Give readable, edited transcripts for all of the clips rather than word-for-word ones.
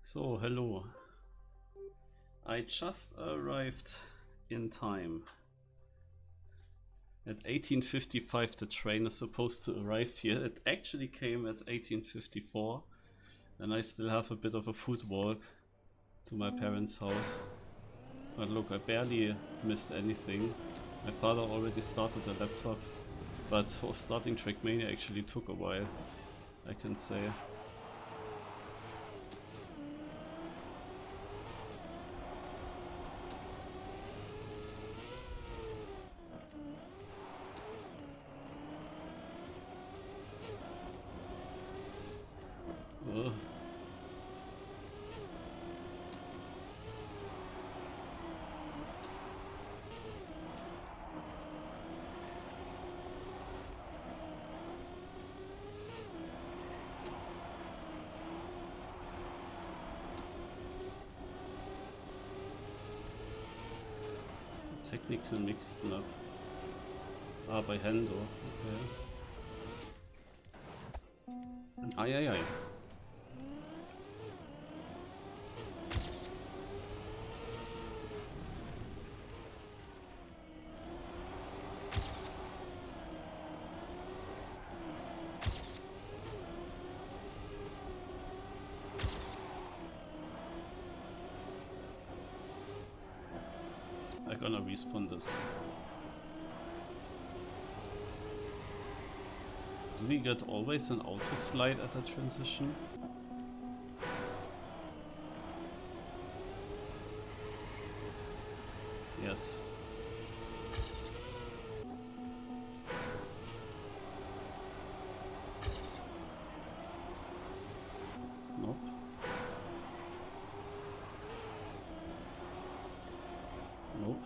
So, hello. I just arrived in time. At 18:55 the train is supposed to arrive here. It actually came at 18:54 and I still have a bit of a foot walk to my parents' house. But look, I barely missed anything. My father already started the laptop, but starting Trackmania actually took a while, I can say. Ugh. Technical mix up. Ah, by Hendo, okay. Ai ai ai. I'm gonna respawn this. Do we get always an auto slide at a transition? Yes. Nope. Nope.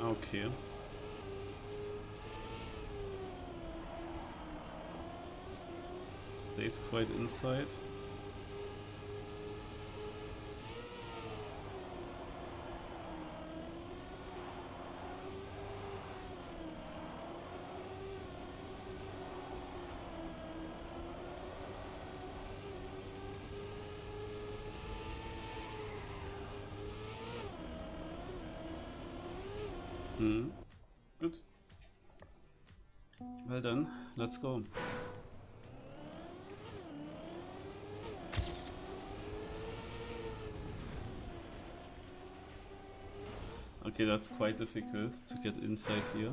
Okay. Stays quite inside. Good. Well then, let's go. Okay, that's quite difficult to get inside here.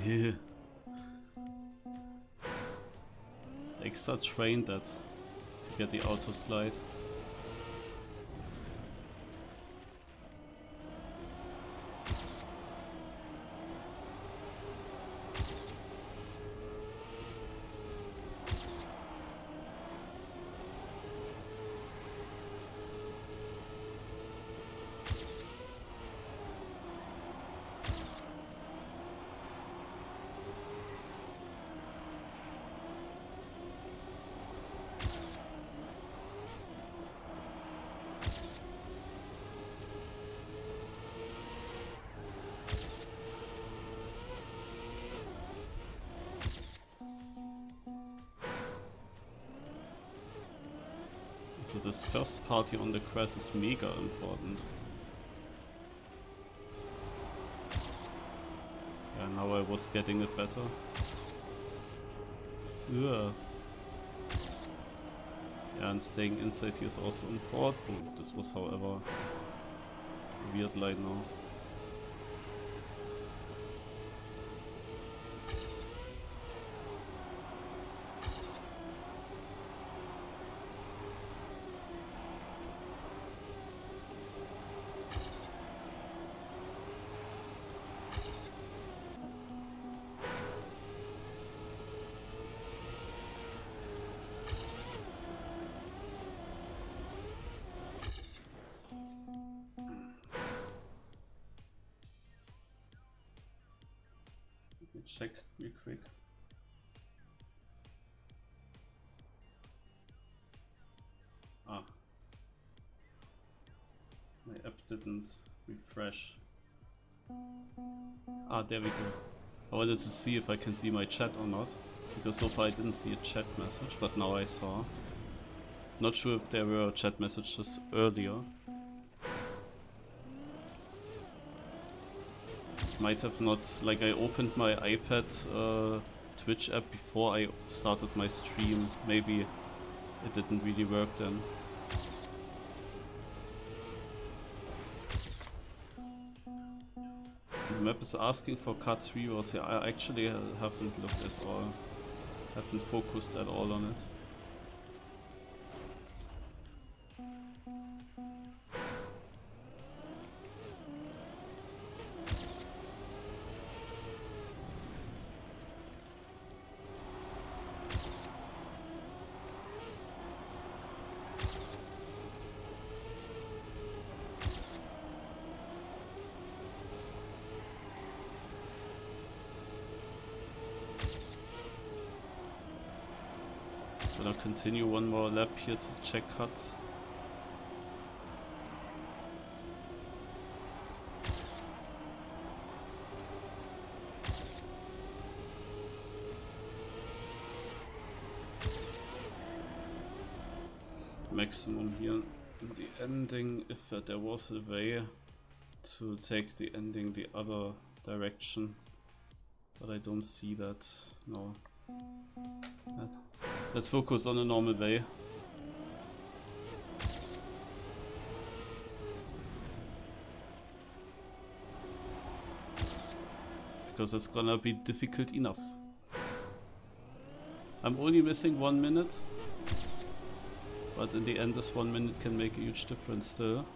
Yeah. Extra trained that to get the auto slide. So this first party on the crest is mega important. Yeah, now I was getting it better. Yeah. Yeah, and staying inside here is also important. This was, however, weird light now. Check real quick. Ah, my app didn't refresh. Ah, there we go. I wanted to see if I can see my chat or not, because so far I didn't see a chat message, but now I saw. Not sure if there were chat messages earlier. Might have not, like I opened my iPad Twitch app before I started my stream. Maybe it didn't really work then. The map is asking for cards rewards. Yeah, I actually haven't looked at all. Haven't focused at all on it. But I'll continue one more lap here to check cuts. Maximum here in the ending, if there was a way to take the ending the other direction, but I don't see that. No. Let's focus on a normal way. Because it's gonna be difficult enough. I'm only missing 1 minute, but in the end this 1 minute can make a huge difference still.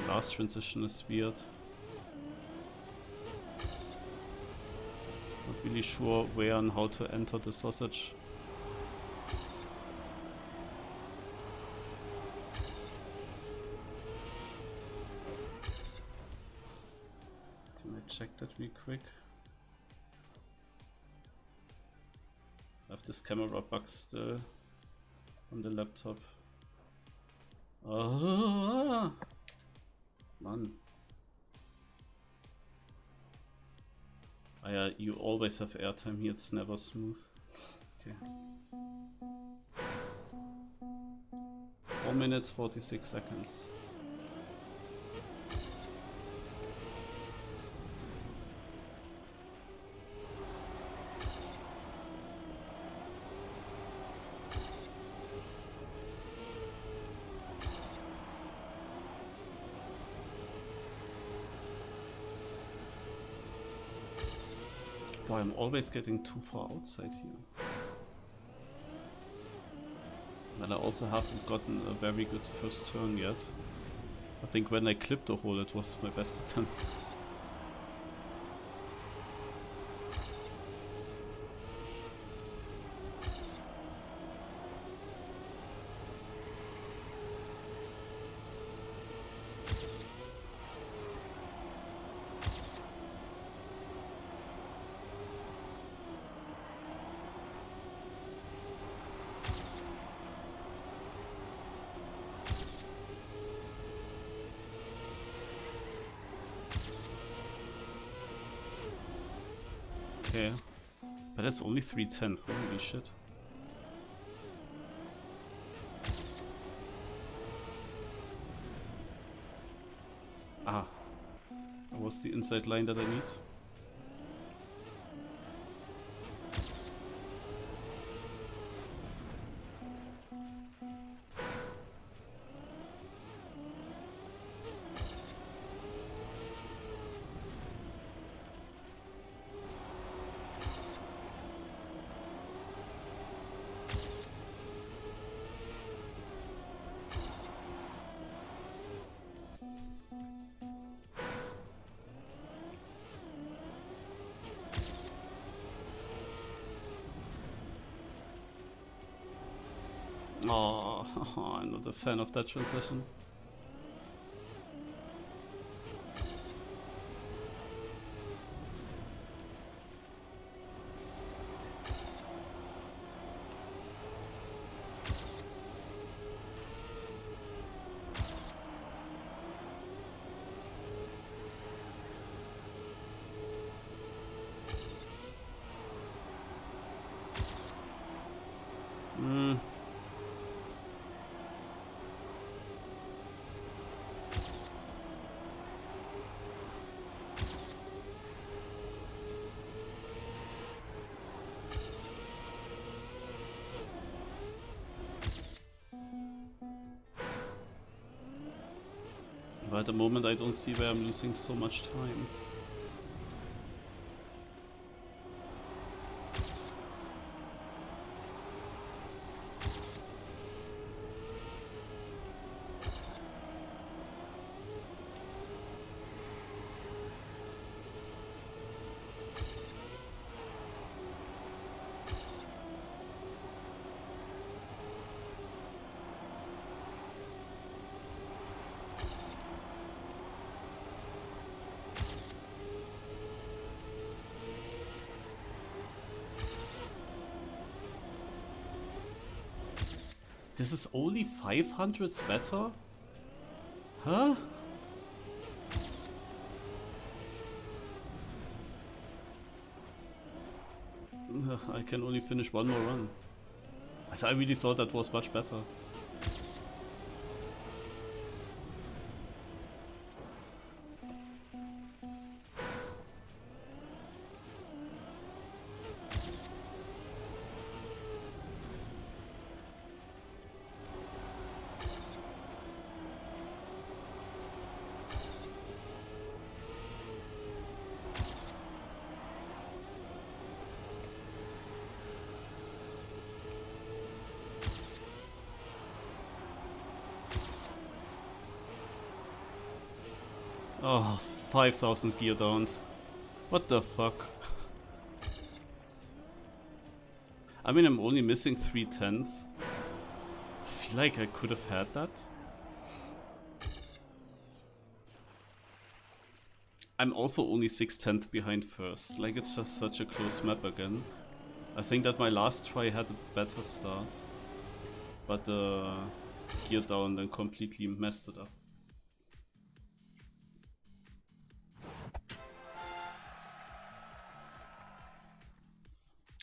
Last transition is weird. Not really sure where and how to enter the sausage. Can I check that real quick? I have this camera bug still on the laptop. Ah! Man. You always have airtime here, it's never smooth. Okay. 4 minutes 46 seconds. Boy, I'm always getting too far outside here. And I also haven't gotten a very good first turn yet. I think when I clipped the hole it was my best attempt. Okay. But that's only 3/10, holy shit. Ah. That was the inside line that I need. Oh, I'm not a fan of that transition. But at the moment I don't see where I'm losing so much time. This is only 500s better? Huh? I can only finish one more run. I really thought that was much better. Oh, 5,000 gear downs. What the fuck? I mean, I'm only missing 3/10. I feel like I could have had that. I'm also only 6/10 behind first. Like, it's just such a close map again. I think that my last try had a better start. But the gear down then completely messed it up.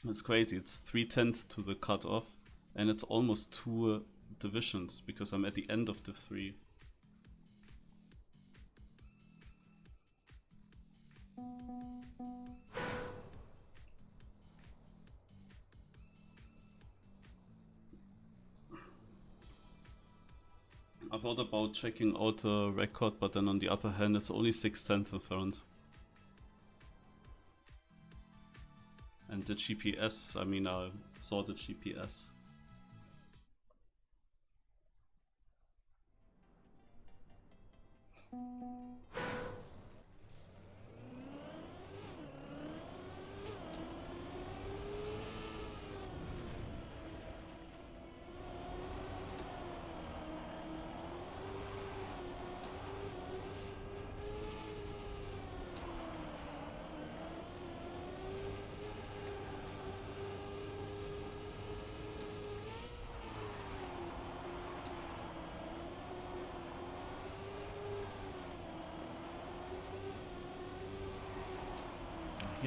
It's crazy, it's 3/10 to the cutoff, and it's almost 2 divisions because I'm at the end of the 3. I thought about checking out the record, but then on the other hand, it's only 6/10 in front. And the GPS, I mean, I saw the GPS.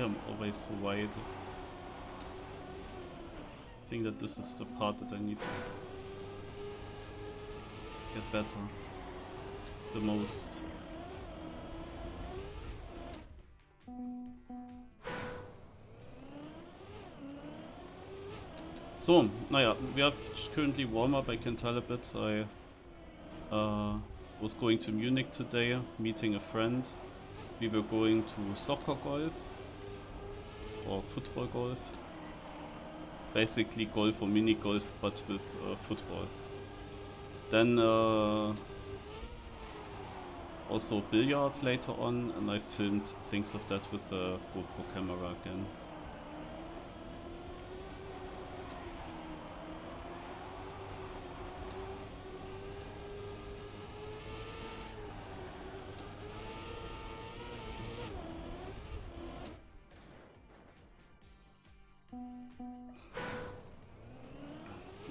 here I'm always so wide. I think that this is the part that I need to get better the most. So, naja, we have currently warm-up, I can tell a bit. I was going to Munich today, meeting a friend. We were going to soccer golf, or football golf. Basically golf or mini golf, but with football. Then also billiard later on, and I filmed things of that with a GoPro camera again.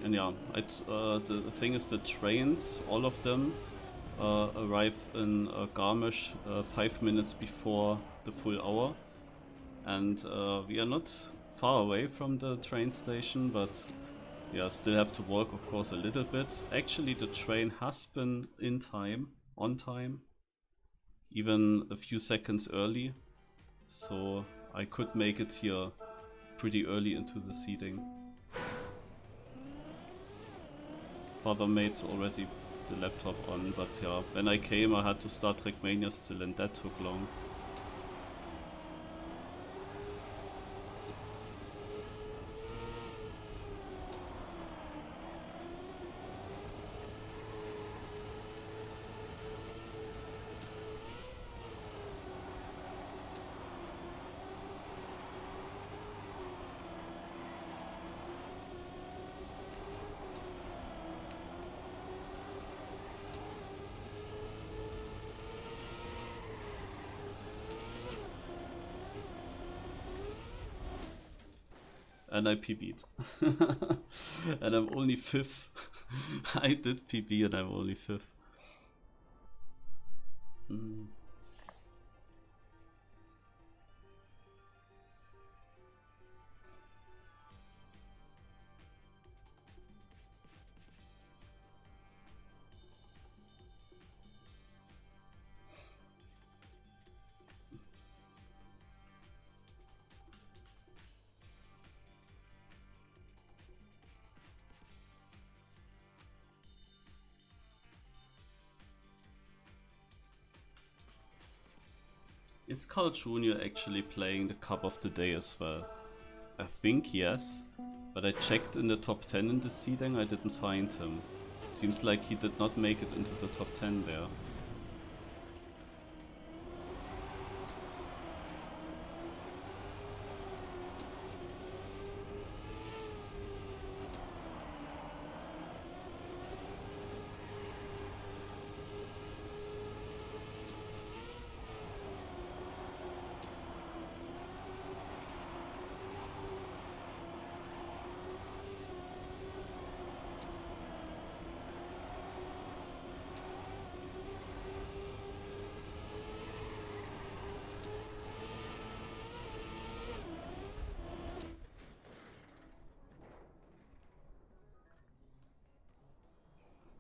And yeah, the thing is the trains, all of them, arrive in Garmisch 5 minutes before the full hour. And we are not far away from the train station, but yeah, still have to walk, of course, a little bit. Actually, the train has been on time, even a few seconds early. So I could make it here pretty early into the seating. Father made already the laptop on, but yeah, when I came I had to start Trackmania still, and that took long. And I PB'd. And I'm only 5th. I did PB and I'm only 5th. Is Carl Jr. actually playing the Cup of the Day as well? I think yes, but I checked in the top 10 in the seeding, I didn't find him. Seems like he did not make it into the top 10 there.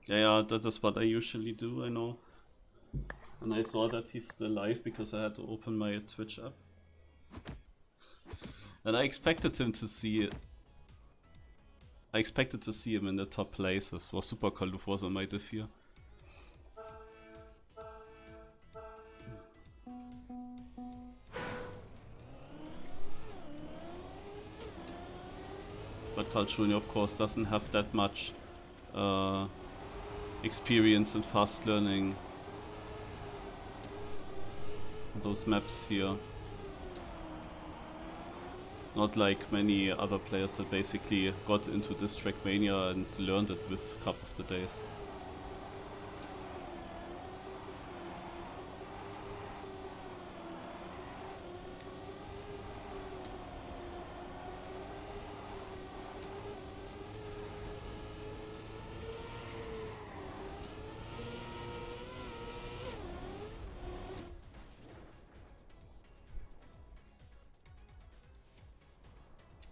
Yeah, that is what I usually do, I know. And I saw that he's still live because I had to open my Twitch app. And I expected him to see it. I expected to see him in the top places, hvor Super Kaluf was on my diff here. But Carl Jr. of course doesn't have that much experience in fast learning those maps here. Not like many other players that basically got into this Trackmania and learned it with Cup of the Days.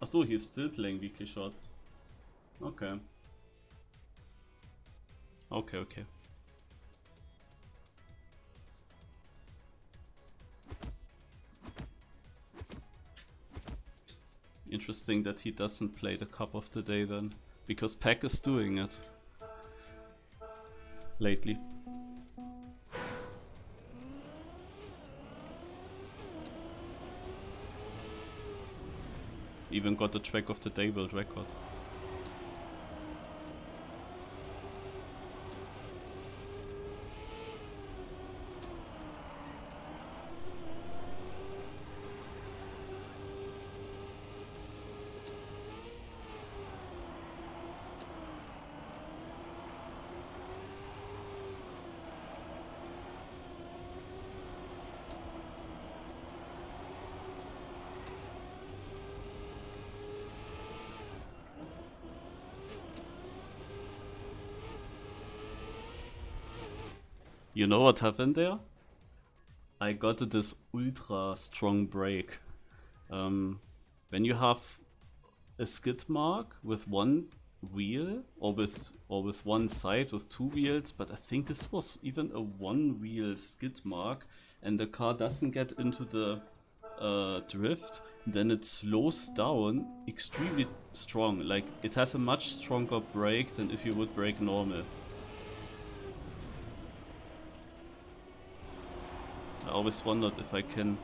Achso, he's still playing weekly shots. Okay. Okay. Interesting that he doesn't play the Cup of the Day then. Because Pack is doing it. Lately. Even got the Track of the Day world record. You know what happened there? I got this ultra strong brake. When you have a skid mark with one wheel or with one side with two wheels, but I think this was even a one wheel skid mark, and the car doesn't get into the drift, then it slows down extremely strong. Like it has a much stronger brake than if you would brake normal. I always wondered if I can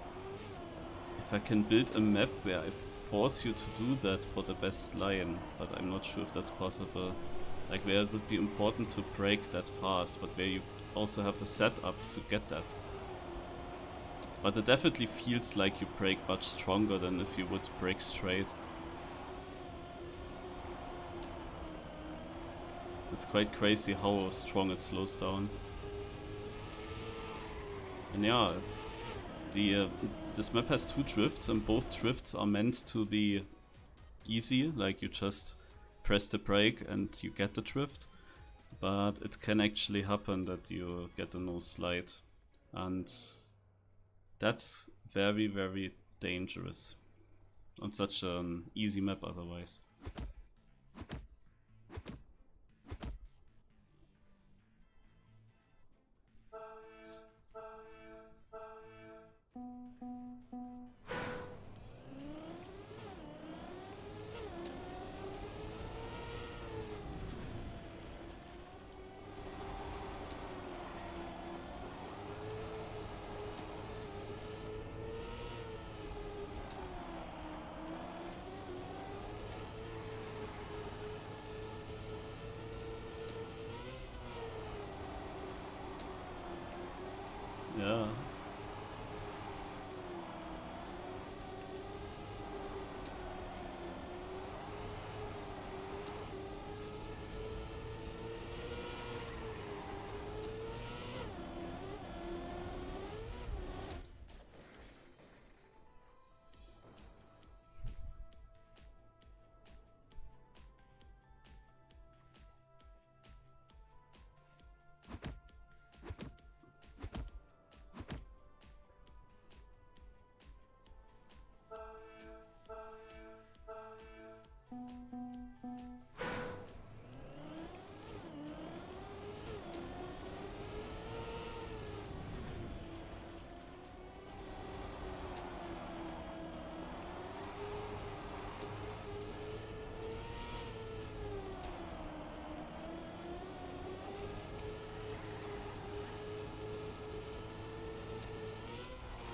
build a map where I force you to do that for the best line, but I'm not sure if that's possible. Like where it would be important to brake that fast, but where you also have a setup to get that. But it definitely feels like you brake much stronger than if you would brake straight. It's quite crazy how strong it slows down. And yeah, this map has two drifts, and both drifts are meant to be easy, like you just press the brake and you get the drift. But it can actually happen that you get a no slide, and that's very, very dangerous on such an easy map otherwise. Yeah.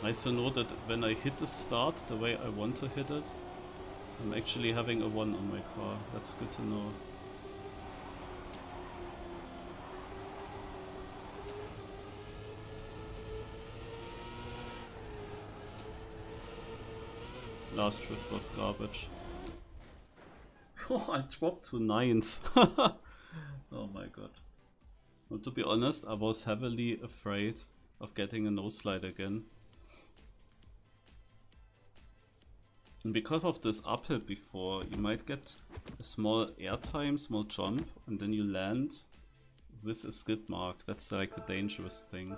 Nice to know that when I hit the start the way I want to hit it, I'm actually having a 1 on my car. That's good to know. Last drift was garbage. Oh, I dropped to 9th. Oh my god. Well, to be honest, I was heavily afraid of getting a no slide again. And because of this uphill before, you might get a small airtime, small jump, and then you land with a skid mark. That's like the dangerous thing.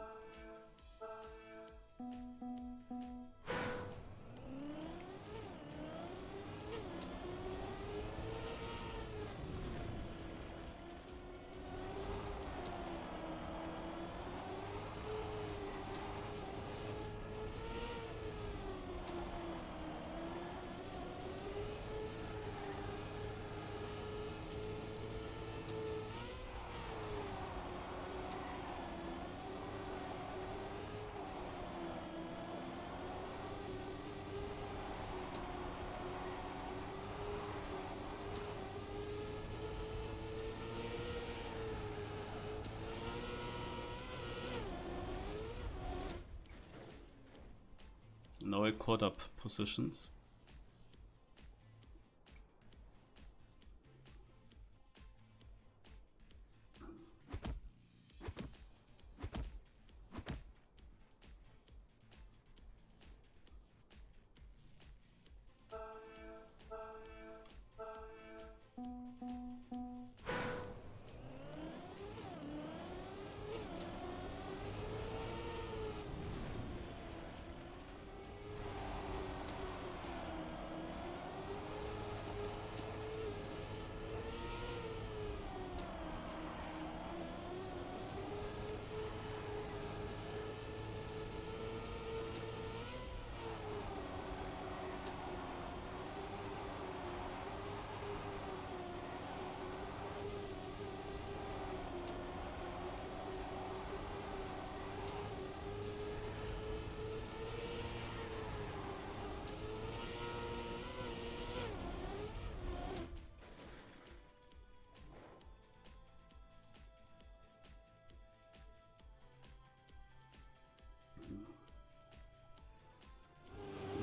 Now I caught up positions.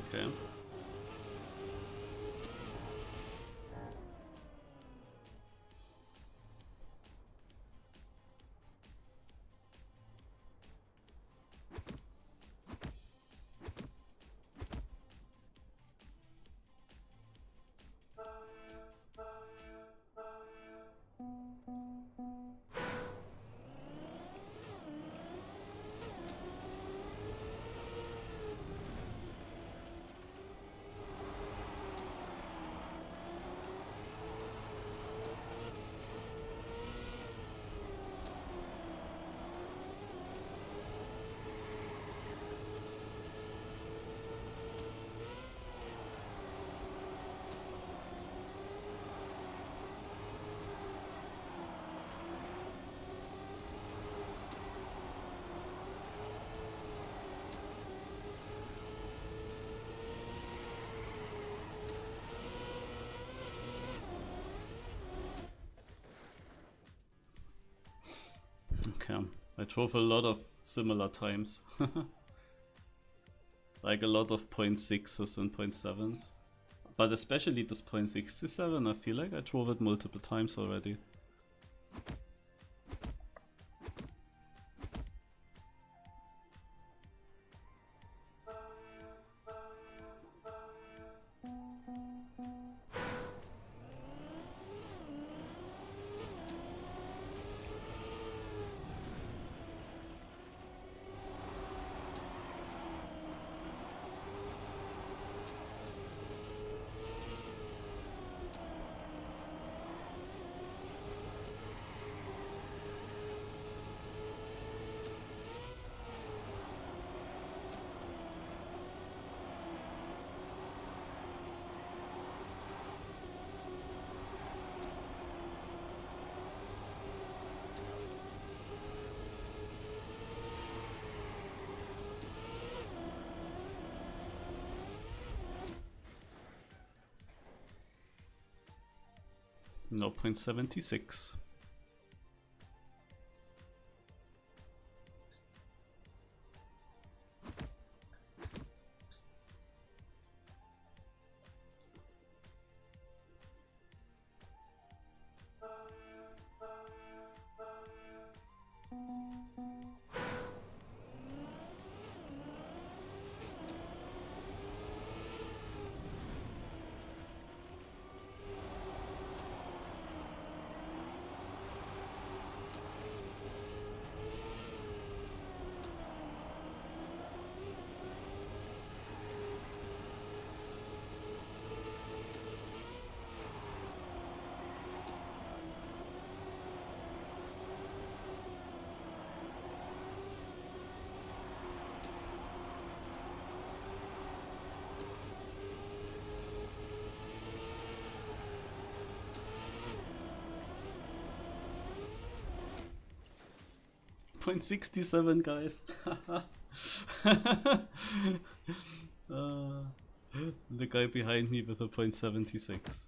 Okay. Okay. I drove a lot of similar times. Like a lot of 0.6s and 0.7s. But especially this 0.67, I feel like I drove it multiple times already. No, 0.76. Point 67, guys. The guy behind me with a 0.76.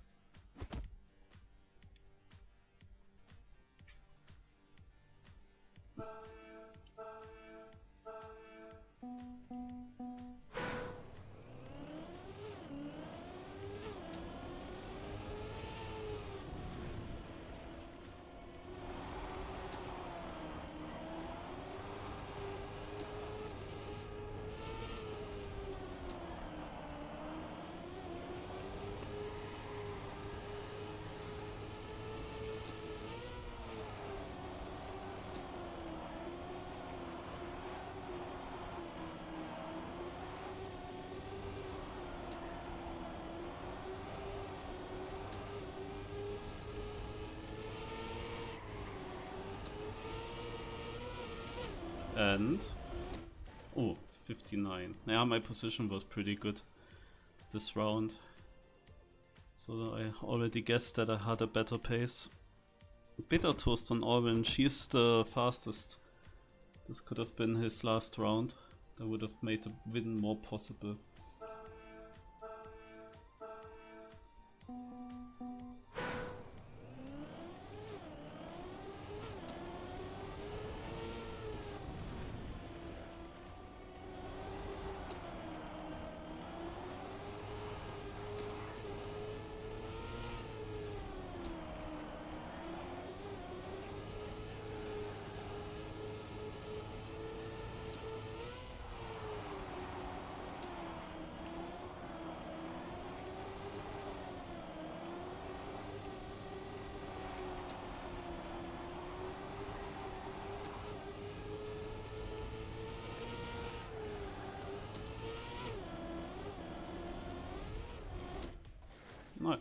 and... Oh, 59. Yeah, my position was pretty good this round. So I already guessed that I had a better pace. Bitter Toast on Orange, he's the fastest. This could have been his last round. That would have made the win more possible.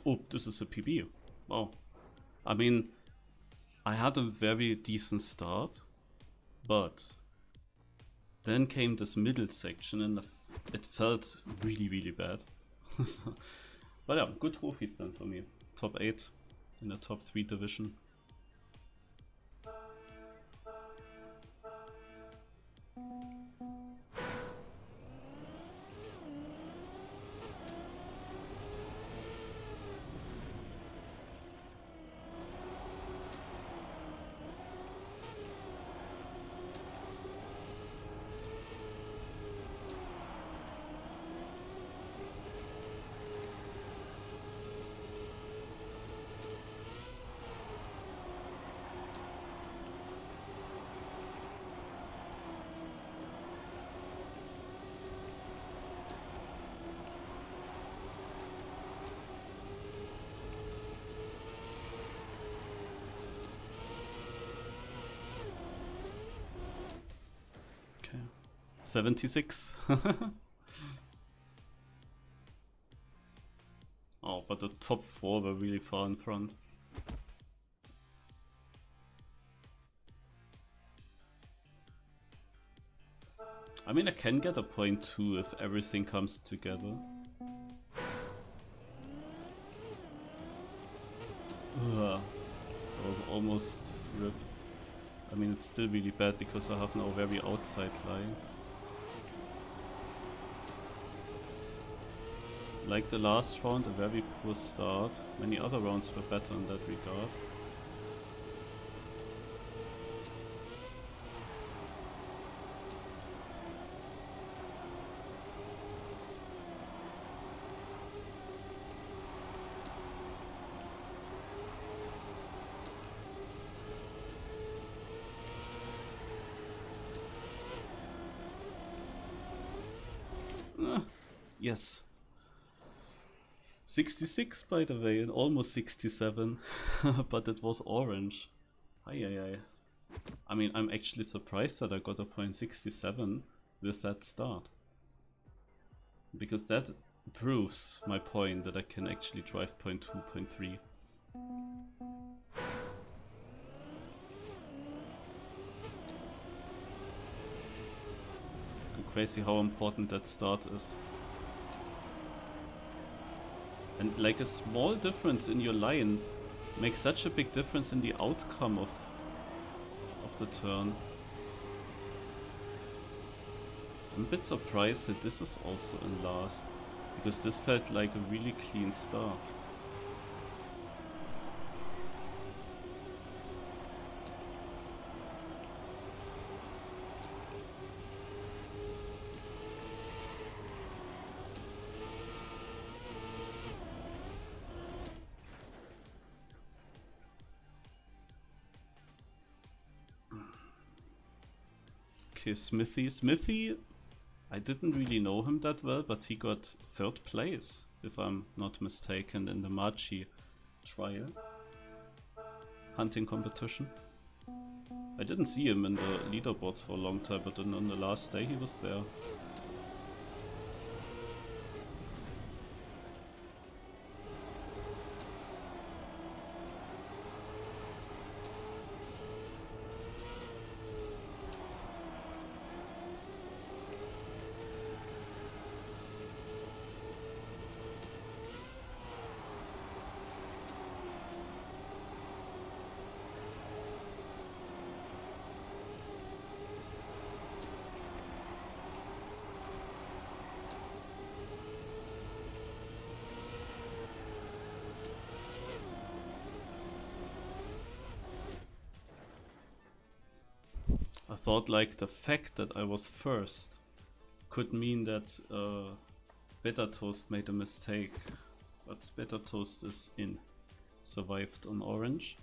Oh, this is a PB. Wow. I mean, I had a very decent start, but then came this middle section and it felt really bad. But yeah, good trophies then for me. Top 8 in the top 3 division. Okay, 76. Oh, but the top 4 were really far in front. I mean, I can get a point too if everything comes together. Ugh, that was almost rip. I mean, it's still really bad because I have now very outside line. Like the last round, a very poor start. Many other rounds were better in that regard. Yes. 66 by the way, and almost 67, but it was orange. Ay. I mean, I'm actually surprised that I got a point 67 with that start. Because that proves my point that I can actually drive point 2, point 3. Crazy how important that start is. And like a small difference in your line makes such a big difference in the outcome of the turn. I'm a bit surprised that this is also in last, because this felt like a really clean start. Okay, Smithy, I didn't really know him that well, but he got 3rd place, if I'm not mistaken, in the Marchi trial hunting competition. I didn't see him in the leaderboards for a long time, but then on the last day he was there. I thought like the fact that I was first could mean that Better Toast made a mistake, but Better Toast is in. Survived on orange.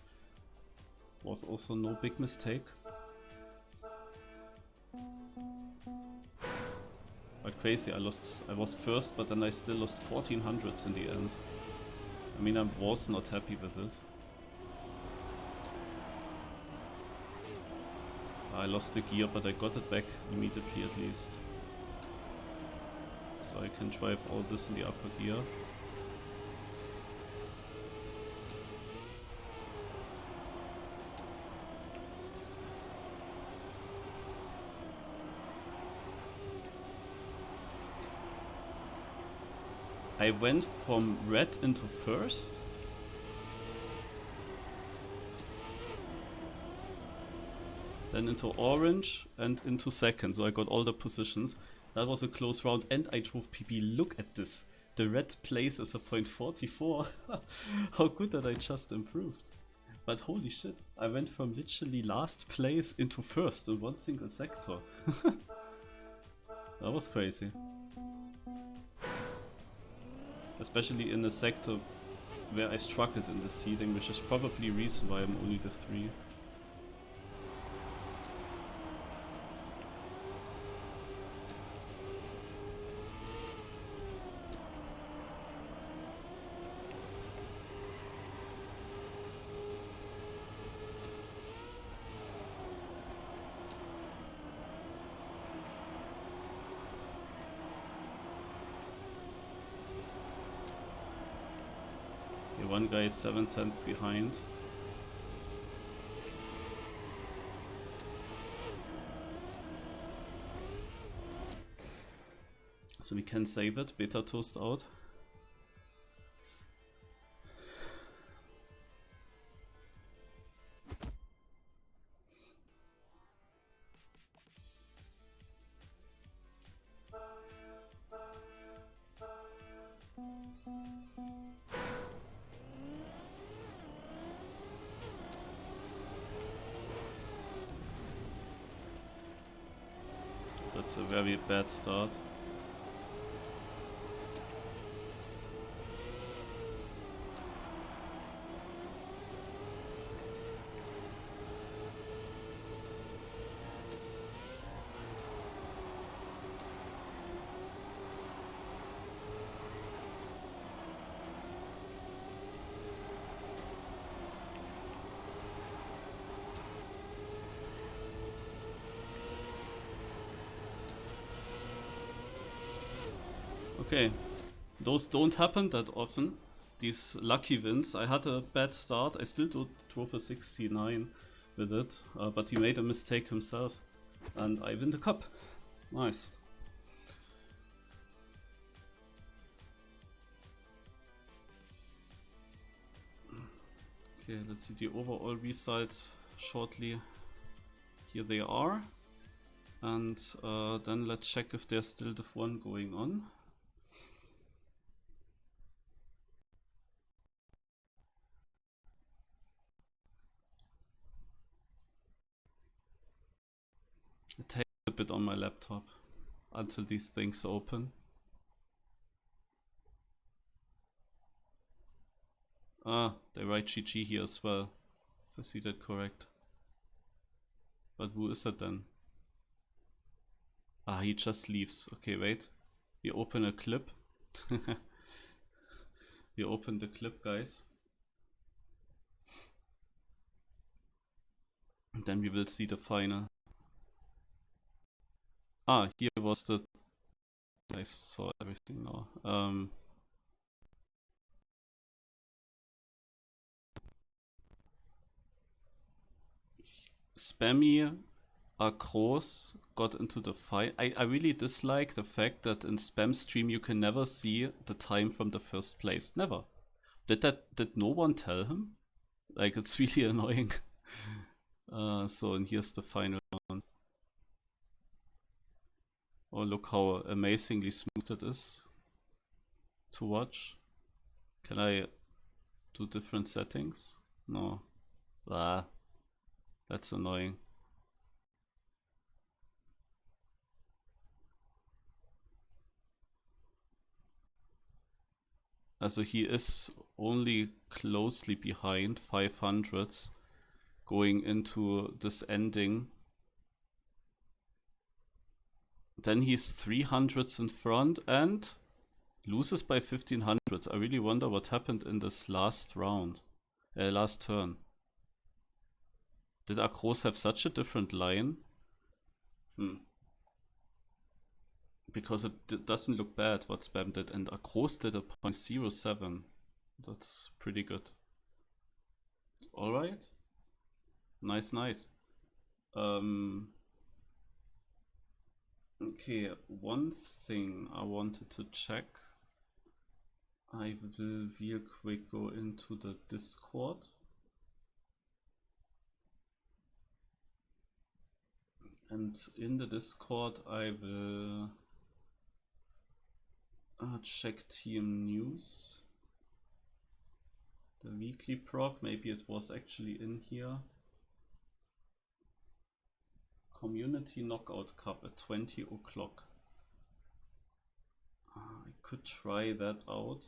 Was also no big mistake. But crazy, I was first, but then I still lost 1400s in the end. I mean, I was not happy with it. I lost the gear, but I got it back immediately at least. So I can drive all this in the upper gear. I went from red into first. Then into orange and into second, so I got all the positions. That was a close round and I drove PB. Look at this. The red place is a .44. How good that I just improved. But holy shit, I went from literally last place into first in one single sector. That was crazy. Especially in a sector where I struggled in the seeding, which is probably reason why I'm only the 3. One guy is 7/10 behind. So we can save it, Better Toast out. That's a very bad start. Okay, those don't happen that often, these lucky wins. I had a bad start, I still drove a 69 with it, but he made a mistake himself and I win the cup. Nice. Okay, let's see the overall results shortly. Here they are. And then let's check if there's still the one going on. It takes a bit on my laptop until these things open. Ah, they write GG here as well, if I see that correct. But who is it then? Ah, he just leaves. Okay, wait. We open a clip. We open the clip, guys. And then we will see the final. Ah, here was the... I saw everything now. Spammy Across got into the fight. I really dislike the fact that in spam stream you can never see the time from the first place. Never. Did no one tell him? Like, it's really annoying. So, and here's the final one. Oh, look how amazingly smooth it is to watch. Can I do different settings? No. Ah, that's annoying. Also he is only closely behind 500s going into this ending. Then he's 300s in front and loses by 1500s. I really wonder what happened in this last round, last turn. Did Akros have such a different line? Because it doesn't look bad what Spam did, and Akros did a 0.07. That's pretty good. Alright. Nice, nice. Okay, one thing I wanted to check. I will real quick go into the Discord. And in the Discord I will check team news. The weekly proc, maybe it was actually in here. Community Knockout Cup at 20 o'clock. I could try that out.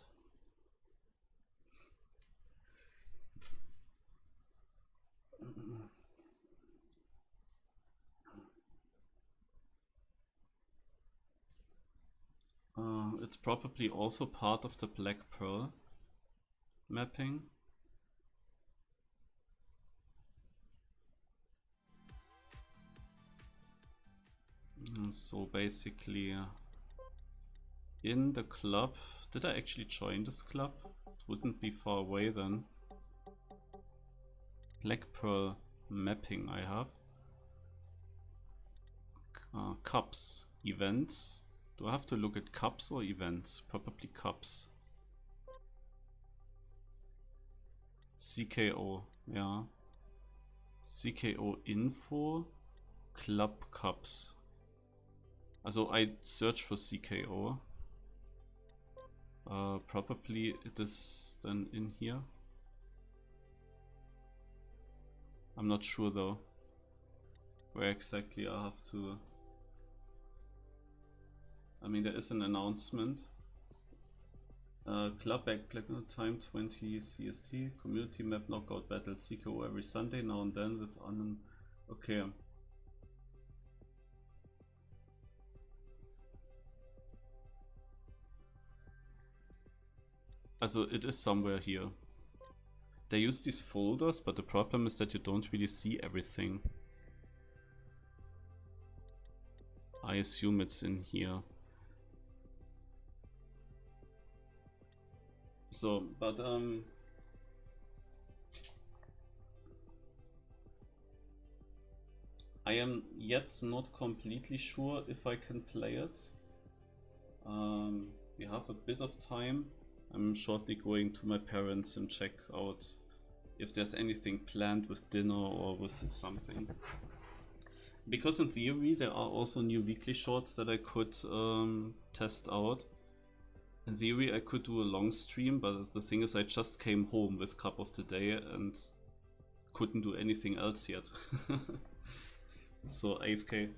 It's probably also part of the Black Pearl mapping. So basically in the club, did I actually join this club? It wouldn't be far away then. Black Pearl mapping I have. Cups, events. Do I have to look at cups or events? Probably cups. CKO, yeah. CKO info, club cups. Also I search for CKO. Probably it is then in here. I'm not sure though where exactly I have to. I mean, there is an announcement. Club back time 20 CST. Community map knockout battle CKO every Sunday now and then with okay. Also it is somewhere here. They use these folders, but the problem is that you don't really see everything. I assume it's in here. So, but I am yet not completely sure if I can play it. We have a bit of time. I'm shortly going to my parents and check out if there's anything planned with dinner or with something. Because in theory there are also new weekly shorts that I could test out. In theory I could do a long stream, but the thing is I just came home with Cup of the Day and couldn't do anything else yet. So AFK.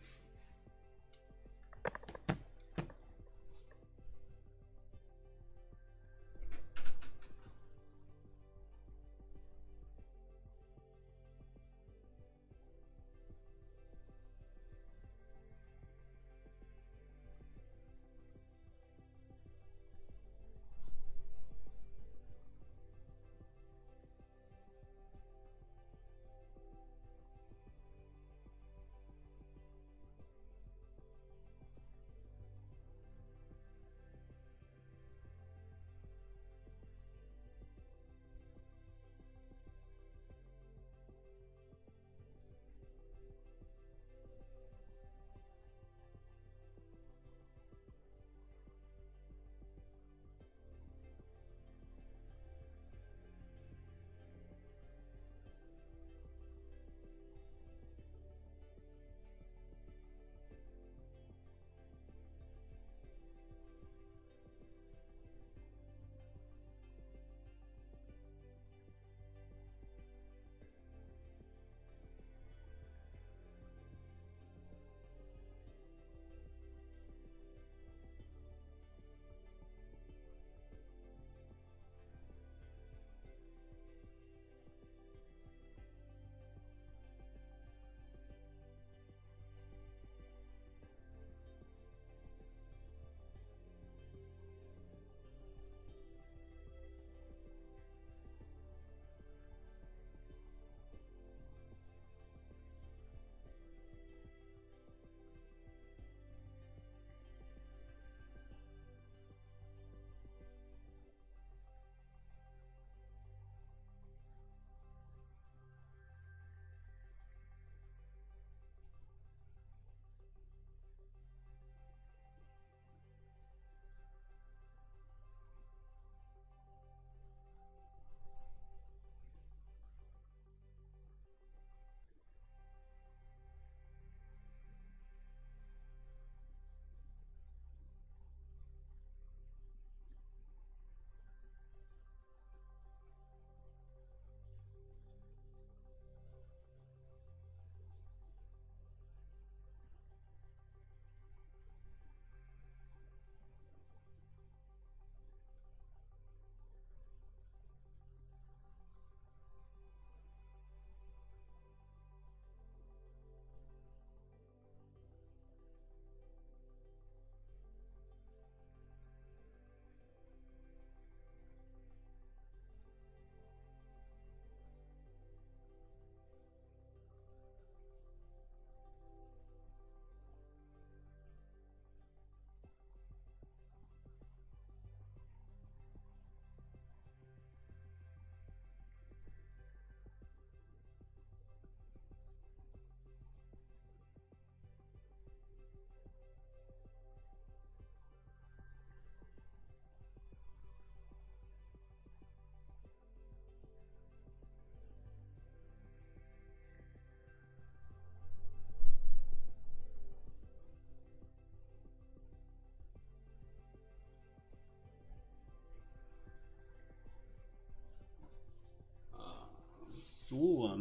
So.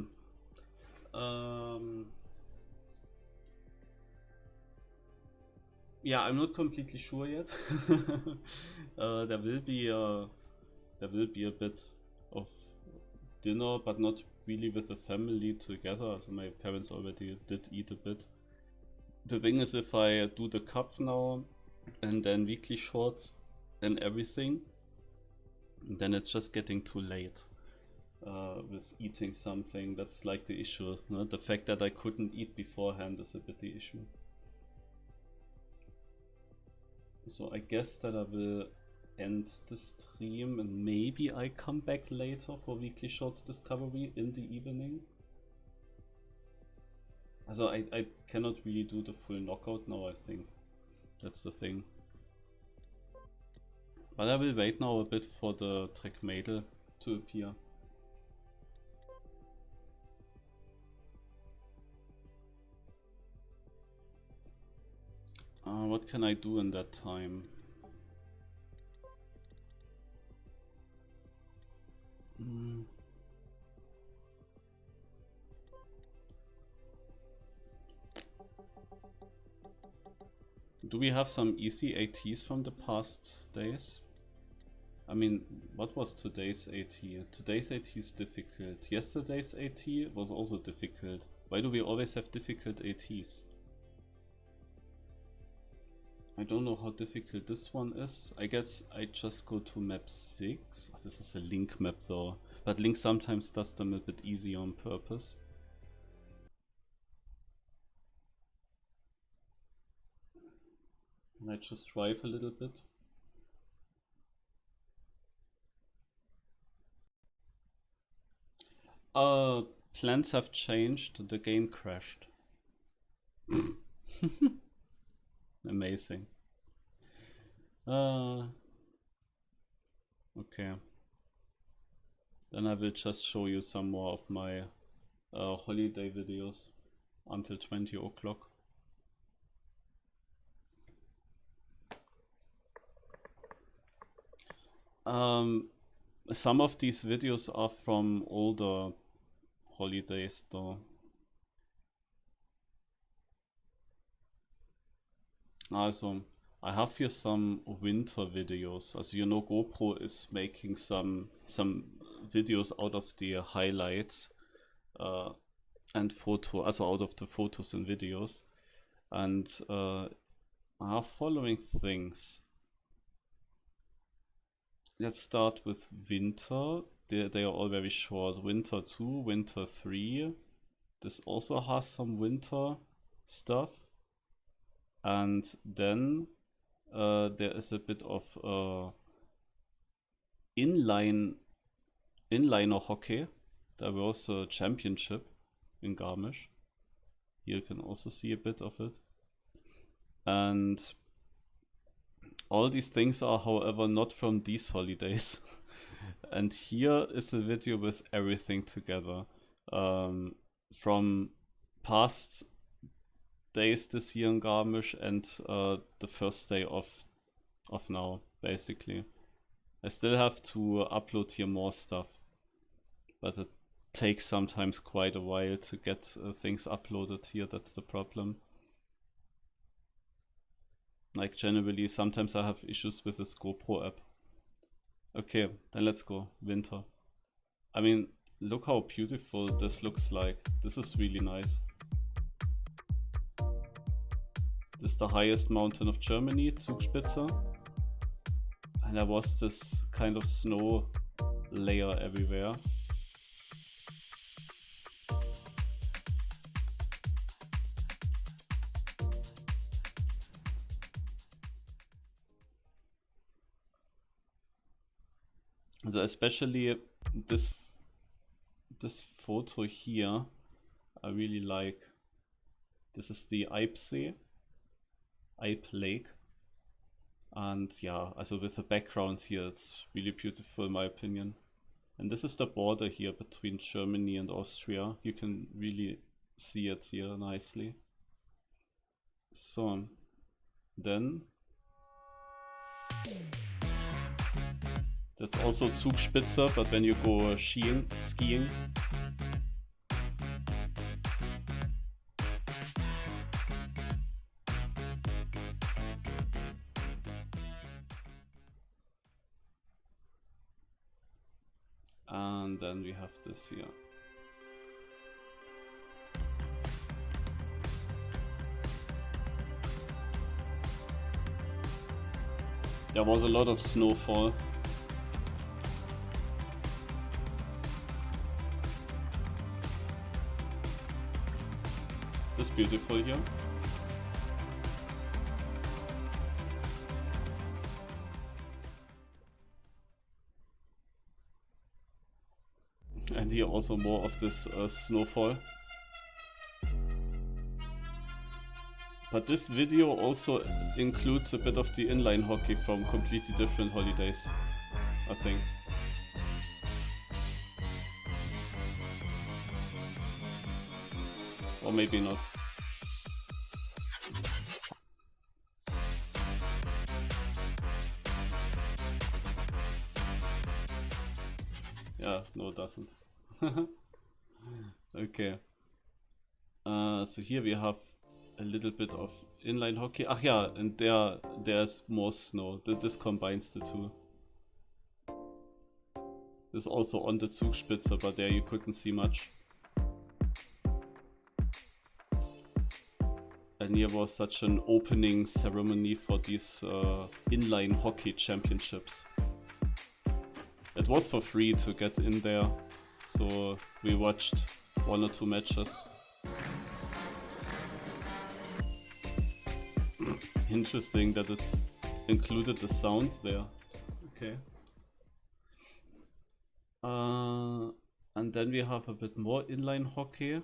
Yeah, I'm not completely sure yet. There will be a bit of dinner, but not really with the family together. So my parents already did eat a bit. The thing is, if I do the cup now and then weekly shorts and everything, then it's just getting too late with eating something. That's like the issue. No? The fact that I couldn't eat beforehand is a bit the issue. So I guess that I will end the stream and maybe I come back later for weekly shorts discovery in the evening. Also I cannot really do the full knockout now, I think. That's the thing. But I will wait now a bit for the Trek Mädel to appear. What can I do in that time? Do we have some easy ATs from the past days? I mean, what was today's AT? Today's AT is difficult. Yesterday's AT was also difficult. Why do we always have difficult ATs? I don't know how difficult this one is. I guess I just go to map 6. Oh, this is a Link map though. But Link sometimes does them a bit easy on purpose. And I just drive a little bit. Plans have changed. The game crashed. Amazing. Okay. Then I will just show you some more of my holiday videos until 20 o'clock. Some of these videos are from older holidays though. Also, I have here some winter videos. Also, you know, GoPro is making some videos out of the highlights and also out of the photos and videos. And I have following things. Let's start with winter. They are all very short. Winter 2, winter 3. This also has some winter stuff. And then there is a bit of inliner hockey. There was a championship in Garmisch. Here you can also see a bit of it. And all these things are, however, not from these holidays. And here is a video with everything together. From past days this year in Garmisch and the first day of now, basically. I still have to upload here more stuff, but it takes sometimes quite a while to get things uploaded here. That's the problem. Like generally, sometimes I have issues with this GoPro app. Okay, then let's go. Winter. I mean, look how beautiful this looks like. This is really nice. This is the highest mountain of Germany, Zugspitze. And there was this kind of snow layer everywhere. So especially this photo here, I really like. This is the Eibsee, Eib Lake. And yeah, also with the background here, it's really beautiful in my opinion. And this is the border here between Germany and Austria. You can really see it here nicely. So, then that's also Zugspitze, but when you go skiing. this here. There was a lot of snowfall. This beautiful here. And here also more of this snowfall. But this video also includes a bit of the inline hockey from completely different holidays, I think. Or maybe not. Yeah, no it doesn't. Okay. So here we have a little bit of inline hockey. Ach yeah, and there's more snow. This combines the two. This is also on the Zugspitze, but there you couldn't see much. And here was such an opening ceremony for these inline hockey championships. It was for free to get in there, so we watched 1 or 2 matches. Interesting that it included the sound there. Okay. And then we have a bit more inline hockey.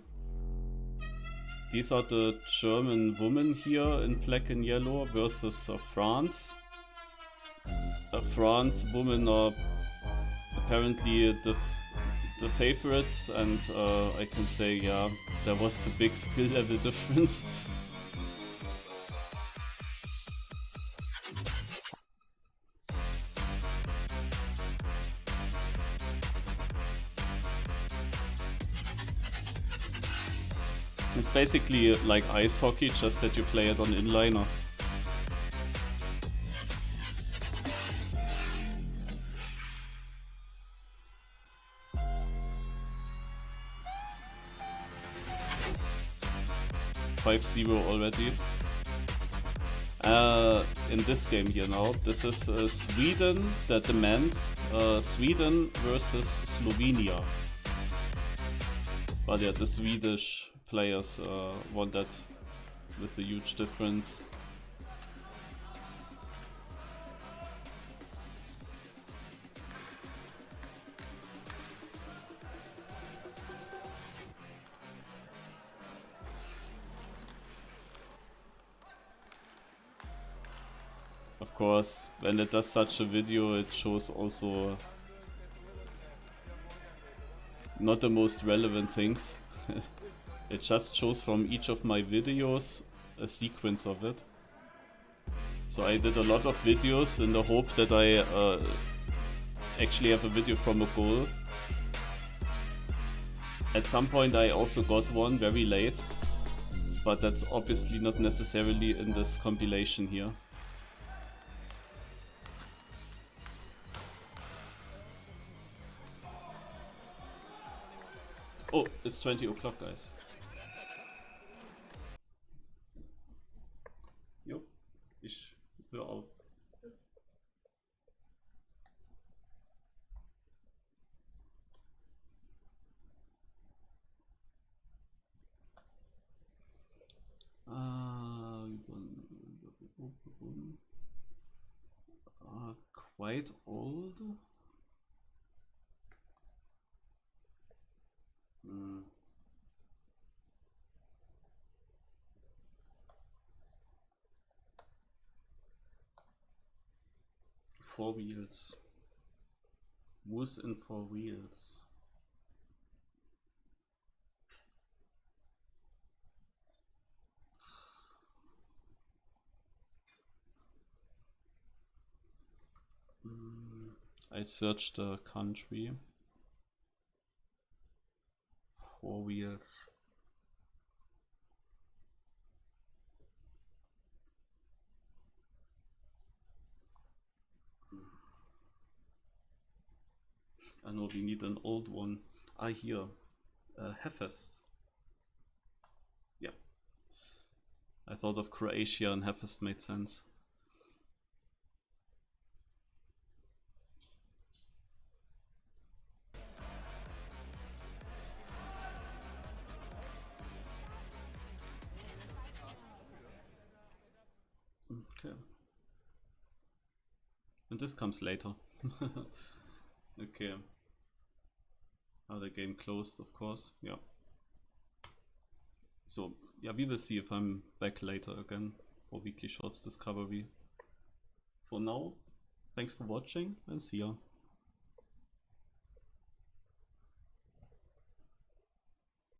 These are the German women here in black and yellow versus France. France women are apparently the favorites, and I can say, yeah, there was a big skill level difference. It's basically like ice hockey, just that you play it on inliner. (5-0) already. In this game here now, this is Sweden, that demands Sweden versus Slovenia. But yeah, the Swedish players won that with a huge difference. Of course, when it does such a video, it shows also not the most relevant things. It just shows from each of my videos a sequence of it. So I did a lot of videos in the hope that I actually have a video from a goal. At some point I also got one very late, but that's obviously not necessarily in this compilation here. Oh, it's 20 o'clock, guys. Jo, ich höre auf. Quite old. Four wheels. Moose in 4 wheels. I searched the country. 4 wheels. I know we need an old one. Ah, here. Heffest. Yeah. I thought of Croatia and Heffest made sense. Okay. And this comes later. Okay. Now the game closed, of course. Yeah. So, yeah, we will see if I'm back later again for Weekly Shorts Discovery. For now, thanks for watching and see ya.